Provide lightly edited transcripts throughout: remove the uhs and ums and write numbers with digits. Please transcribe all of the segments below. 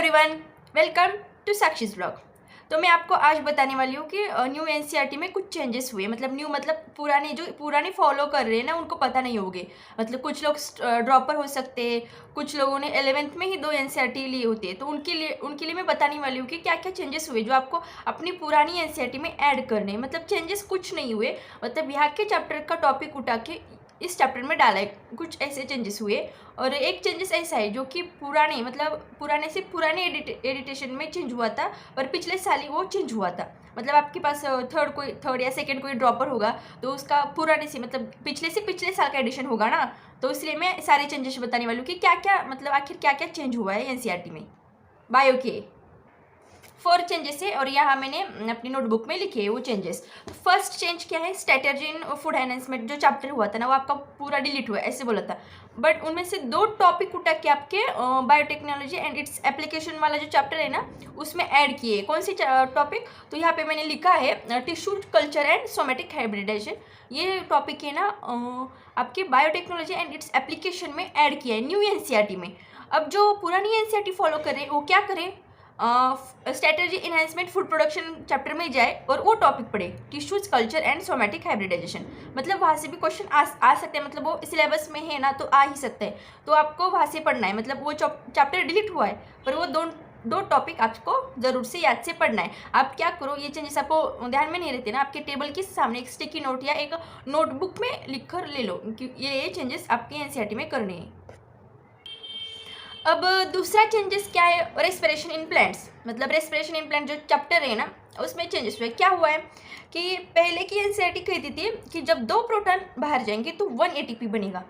Everyone, welcome to Sakshi's blog. तो मैं आपको आज बताने वाली हूँ कि न्यू एनसीईआरटी में कुछ चेंजेस हुए। मतलब न्यू मतलब पुराने फॉलो कर रहे हैं ना, उनको पता नहीं होंगे। मतलब कुछ लोग ड्रॉपर हो सकते हैं, कुछ लोगों ने 11th में ही 2 एनसीईआरटी लिए होते हैं। तो उनके लिए मैं बताने वाली हूँ कि क्या क्या चेंजेस हुए जो आपको अपनी पुरानी एनसीईआरटी में ऐड करने हैं। मतलब चेंजेस कुछ नहीं हुए, मतलब यहाँ के चैप्टर का टॉपिक उठा के इस चैप्टर में डाला है, कुछ ऐसे चेंजेस हुए। और एक चेंजेस ऐसा है जो कि पुराने एडिटेशन में चेंज हुआ था, पर पिछले साल ही वो चेंज हुआ था। मतलब आपके पास थर्ड या सेकंड कोई ड्रॉपर होगा तो उसका पुराने से मतलब पिछले साल का एडिशन होगा ना। तो इसलिए मैं सारे चेंजेस बताने वाली हूँ कि क्या क्या मतलब आखिर क्या क्या चेंज हुआ है एनसीईआरटी में। बायो के 4 चेंजेस है और यहाँ मैंने अपनी नोटबुक में लिखे है वो चेंजेस। फर्स्ट चेंज क्या है, स्ट्रेटजी इन फूड एनहेंसमेंट जो चैप्टर हुआ था ना, वो आपका पूरा डिलीट हुआ ऐसे बोला था। बट उनमें से 2 टॉपिक उठा के आपके बायोटेक्नोलॉजी एंड इट्स एप्लीकेशन वाला जो चैप्टर है ना, उसमें ऐड किए। कौन सी टॉपिक, तो यहाँ पे मैंने लिखा है tissue culture and somatic hybridization. ये टॉपिक है ना आपके बायोटेक्नोलॉजी एंड इट्स एप्लीकेशन में ऐड किया है न्यू एनसीईआरटी में। अब जो पुरानी एनसीईआरटी फॉलो कर रहे हैं वो क्या करें, strategy enhancement food production chapter में जाए और वो टॉपिक पढ़े, tissues culture and somatic hybridization. मतलब वहाँ से भी क्वेश्चन आ सकते हैं, मतलब वो सिलेबस में है ना तो आ ही सकते हैं। तो आपको वहाँ से पढ़ना है। मतलब वो चैप्टर डिलीट हुआ है पर वो दो टॉपिक आपको जरूर से याद से पढ़ना है। आप क्या करो, ये चेंजेस आपको ध्यान में नहीं रहते ना, आपके टेबल के सामने एक स्टिकी नोट या एक नोटबुक में लिख कर ले लो कि ये चेंजेस आपके एनसीईआरटी में करने हैं। अब दूसरा चेंजेस क्या है, रेस्पिरेशन इन प्लांट्स। मतलब रेस्पिरेशन इन प्लांट जो चैप्टर है ना, उसमें चेंजेस हुए। क्या हुआ है कि पहले की एनसीईआरटी कहती थी कि जब 2 प्रोटॉन बाहर जाएंगे तो 1 एटीपी बनेगा,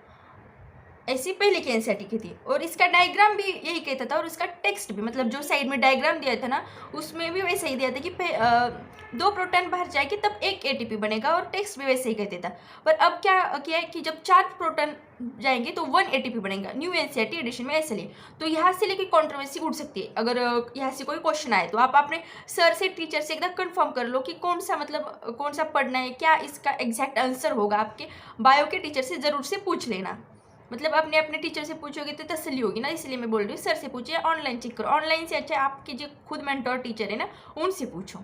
ऐसी पहले की एनसीईआरटी की थी। और इसका डायग्राम भी यही कहता था और उसका टेक्स्ट भी, मतलब जो साइड में डायग्राम दिया था ना, उसमें भी वैसे ही दिया था कि 2 प्रोटॉन बाहर जाएगी तब 1 एटीपी बनेगा, और टेक्स्ट भी वैसे ही कहते था। पर अब क्या किया है कि जब 4 प्रोटॉन जाएंगे तो 1 एटीपी बनेगा न्यू एनसीईआरटी एडिशन में, ऐसे लिए। तो यहाँ से लेके कंट्रोवर्सी उठ सकती है। अगर यहाँ से कोई क्वेश्चन आए तो आप अपने सर से, टीचर से एकदम कंफर्म कर लो कि कौन सा पढ़ना है, क्या इसका एग्जैक्ट आंसर होगा। आपके बायो के टीचर से ज़रूर से पूछ लेना। मतलब अपने टीचर से पूछोगे तो तसल्ली होगी ना, इसलिए मैं बोल रही हूँ सर से पूछिए, ऑनलाइन चेक करो। ऑनलाइन से अच्छा आपके जो खुद मेंटर टीचर है ना, उनसे पूछो।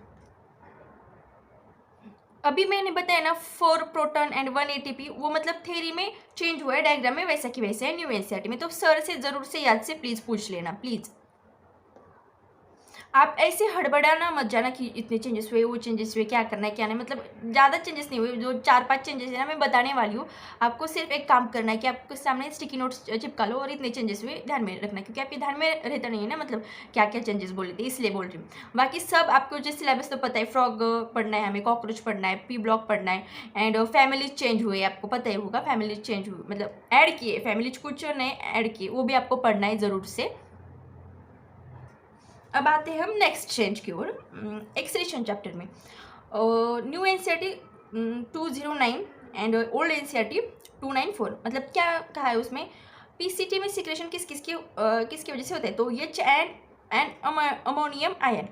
अभी मैंने बताया ना 4 प्रोटॉन एंड 1 एटीपी, वो मतलब थ्योरी में चेंज हुआ है, डायग्राम में वैसा की वैसे है न्यू एनसीईआरटी में। तो सर से जरूर से याद से प्लीज पूछ लेना प्लीज। आप ऐसे हड़बड़ाना मत जाना कि इतने चेंजेस हुए, वो चेंजेस हुए, क्या करना है क्या नहीं। मतलब ज़्यादा चेंजेस नहीं हुए, जो 4-5 चेंजेस है ना मैं बताने वाली हूँ। आपको सिर्फ एक काम करना है कि आपके सामने स्टिकी नोट्स चिपका लो और इतने चेंजेस हुए ध्यान में रखना, क्योंकि आपके ध्यान में रहता नहीं है ना, मतलब क्या क्या चेंजेस बोले थे, इसलिए बोल रही हूँ। बाकी सब आपको जो सिलेबस तो पता है, फ्रॉग पढ़ना है हमें, कॉकरोच पढ़ना है, पी ब्लॉक पढ़ना है, एंड फैमिलीज चेंज हुए, आपको पता ही होगा फैमिलीज चेंज हुए, मतलब ऐड किए फैमिलीज, कुछ नए ऐड किए, वो भी आपको पढ़ना है ज़रूर से। अब आते हैं हम नेक्स्ट चेंज की ओर, एक्सरेशन चैप्टर में। New NCERT 209 and old NCERT 294। मतलब क्या कहा है उसमें, पीसीटी में सिक्रेशन किसकी वजह से होता है, तो एच एंड अमोनियम आयन।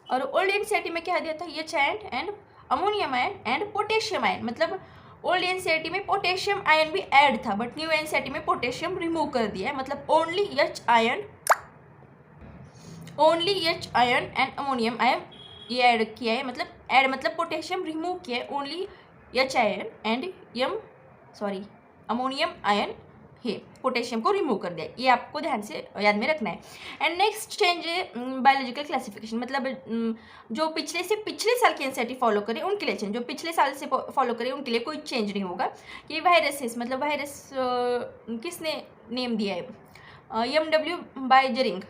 और ओल्ड एनसीईआरटी में क्या दिया था, H and ammonium ion and potassium ion. मतलब ओल्ड एनसीईआरटी में पोटेशियम आयन भी ऐड था, बट न्यू एनसीईआरटी में पोटेशियम रिमूव कर दिया है। मतलब only H ion and ammonium ion ये ऐड किया है। मतलब ऐड मतलब पोटेशियम रिमूव किया है, only H ion and ammonium ion है, पोटेशियम को रिमूव कर दिया। ये आपको ध्यान से याद में रखना है। एंड नेक्स्ट चेंज है बायोलॉजिकल क्लासिफिकेशन। मतलब जो पिछले साल की एनसीईआरटी फॉलो करें उनके लिए चेंज, जो पिछले साल से फॉलो करें उनके लिए कोई चेंज नहीं होगा। ये वायरसेस, मतलब वायरस किसने नेम दिया है, एमडब्ल्यू बायजरिंग,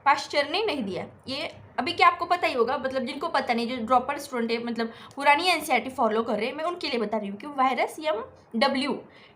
पाश्चर ने नहीं दिया। ये अभी क्या आपको पता ही होगा, मतलब जिनको पता नहीं, जो ड्रॉपर स्टूडेंट है, मतलब पुरानी एनसीईआरटी फॉलो कर रहे हैं, मैं उनके लिए बता रही हूँ कि वायरस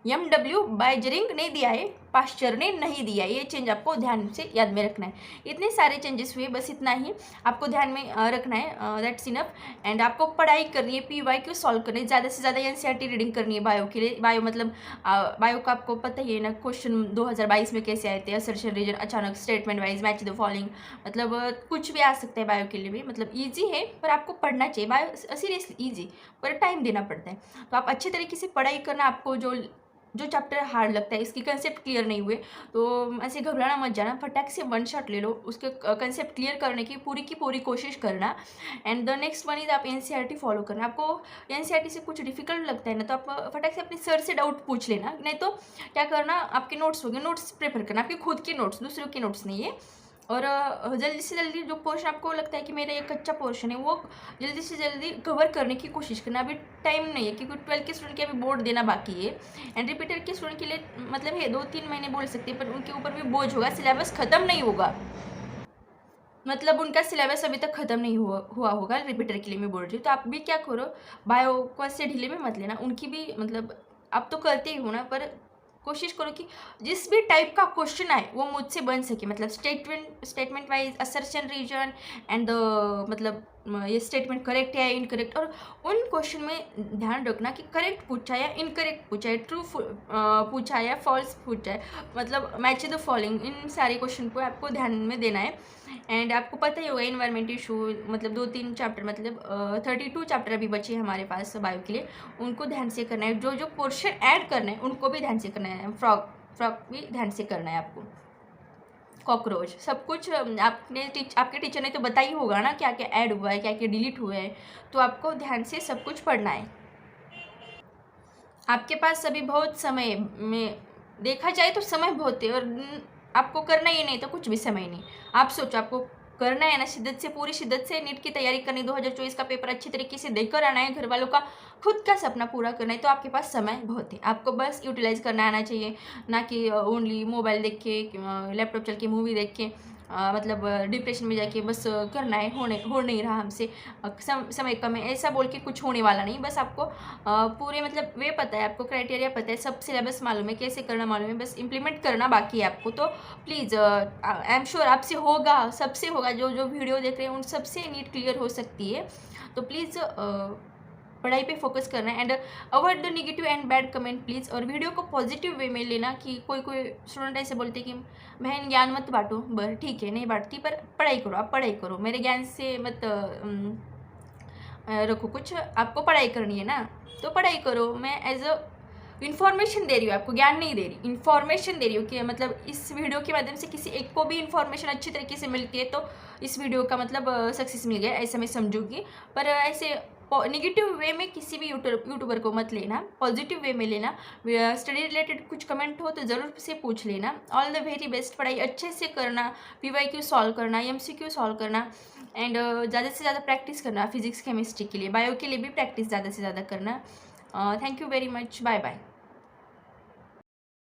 एमडब्ल्यू बायजरिंग ने दिया है, पाश्चर ने नहीं दिया। ये चेंज आपको ध्यान से याद में रखना है। इतने सारे चेंजेस हुए, बस इतना ही आपको ध्यान में रखना है, दैट्स इनफ। एंड आपको पढ़ाई करनी है, PYQ सॉल्व करनी है, ज़्यादा से ज़्यादा एनसीईआरटी रीडिंग करनी है बायो के लिए। बायो मतलब बायो का आपको पता ही है ना, क्वेश्चन 2022 में कैसे आए थे, असर्शन रीजन, अचानक, statement wise, match the following, मतलब कुछ भी आ सकता है बायो के लिए भी। मतलब ईजी है पर आपको पढ़ना चाहिए, बायो सीरियसली ईजी, पर टाइम देना पड़ता है। तो आप अच्छे तरीके से पढ़ाई करना, आपको जो जो चैप्टर हार्ड लगता है, इसकी कंसेप्ट क्लियर नहीं हुए तो ऐसे घबराना मत जाना, फटाक से वन शॉट ले लो, उसके कंसेप्ट क्लियर करने की पूरी कोशिश करना। And the next one is आप एनसीईआरटी फॉलो करना। आपको एनसीईआरटी से कुछ डिफिकल्ट लगता है ना तो आप फटाक से अपने सर से डाउट पूछ लेना, नहीं तो क्या करना, आपके नोट्स हो गए, नोट्स प्रेफर करना, आपके खुद के नोट्स, दूसरों के नोट्स नहीं है। और जल्दी से जल्दी जो पोर्शन आपको लगता है कि मेरा ये कच्चा पोर्शन है वो जल्दी से जल्दी कवर करने की कोशिश करना। अभी टाइम नहीं है क्योंकि 12 के स्टूडेंट के अभी बोर्ड देना बाकी है। एंड रिपीटर के स्टूडेंट के लिए मतलब है 2-3 महीने बोल सकते हैं, पर उनके ऊपर भी बोझ होगा, सिलेबस ख़त्म नहीं होगा, मतलब उनका सिलेबस अभी तक ख़त्म नहीं हुआ होगा। रिपीटर के लिए मैं बोल रही हूँ, तो आप भी क्या करो, बायो को ऐसे ढीले में मत लेना, उनकी भी मतलब आप तो करते ही हो ना, पर कोशिश करो कि जिस भी टाइप का क्वेश्चन आए वो मुझसे बन सके, मतलब statement wise assertion reason and मतलब ये स्टेटमेंट करेक्ट है या इनकरेक्ट, और उन क्वेश्चन में ध्यान रखना कि करेक्ट पूछा या इनकरेक्ट पूछा है, ट्रू पूछा या फॉल्स पूछा है, मतलब मैच द फॉलोइंग, इन सारे क्वेश्चन को आपको ध्यान में देना है। एंड आपको पता ही होगा इन्वायरमेंट इशू, मतलब 2-3 चैप्टर, मतलब 32 चैप्टर अभी बचे हमारे पास बायो के लिए, उनको ध्यान से करना है, जो जो पोर्शन ऐड करना है उनको भी ध्यान से करना है, फ्रॉक भी ध्यान से करना है आपको, कॉकरोच सब कुछ आपके टीचर ने तो बताई होगा ना क्या क्या ऐड हुआ है, क्या क्या डिलीट हुआ है, तो आपको ध्यान से सब कुछ पढ़ना है। आपके पास अभी बहुत समय में देखा जाए तो समय बहुत है, और आपको करना ही नहीं तो कुछ भी समय नहीं। आप सोचो, आपको करना है ना शिद्दत से, पूरी शिद्दत से नीट की तैयारी करनी, 2024 का पेपर अच्छी तरीके से देकर आना है, घर वालों का खुद का सपना पूरा करना है, तो आपके पास समय बहुत है, आपको बस यूटिलाइज करना आना चाहिए, ना कि ओनली मोबाइल देख के, लैपटॉप चल के, मूवी देख के मतलब डिप्रेशन में जाके बस करना है, हो नहीं रहा हमसे, समय कम है, ऐसा बोल के कुछ होने वाला नहीं। बस आपको पूरे मतलब वे पता है, आपको क्राइटेरिया पता है, सब सिलेबस मालूम है, कैसे करना मालूम है, बस इम्प्लीमेंट करना बाकी है आपको। तो प्लीज़ आई एम श्योर आपसे होगा, सबसे होगा, जो जो वीडियो देख रहे हैं उन सबसे नीट क्लियर हो सकती है। तो प्लीज़ पढ़ाई पे फोकस करना है, and avoid the negative and bad comment please, और वीडियो को पॉजिटिव वे में लेना। कि कोई स्टूडेंट ऐसे बोलते कि बहन ज्ञान मत बांटो, बर ठीक है नहीं बांटती, पर पढ़ाई करो, आप पढ़ाई करो, मेरे ज्ञान से मत रखो कुछ, आपको पढ़ाई करनी है ना तो पढ़ाई करो। मैं एज अ इन्फॉर्मेशन दे रही हूँ, आपको ज्ञान नहीं दे रही, इन्फॉर्मेशन दे रही हूँ कि मतलब इस वीडियो के माध्यम से किसी एक को भी इन्फॉर्मेशन अच्छी तरीके से मिलती है तो इस वीडियो का मतलब सक्सेस मिल गया, ऐसा मैं समझूंगी। पर ऐसे नेगेटिव वे में किसी भी यूट्यूबर को मत लेना, पॉजिटिव वे में लेना। स्टडी रिलेटेड कुछ कमेंट हो तो ज़रूर से पूछ लेना। ऑल द वेरी बेस्ट, पढ़ाई अच्छे से करना, PYQ सॉल्व करना, MCQ सॉल्व करना, एंड ज़्यादा से ज़्यादा प्रैक्टिस करना फिजिक्स केमिस्ट्री के लिए, बायो के लिए भी प्रैक्टिस ज़्यादा से ज़्यादा करना। Thank you very much, bye bye.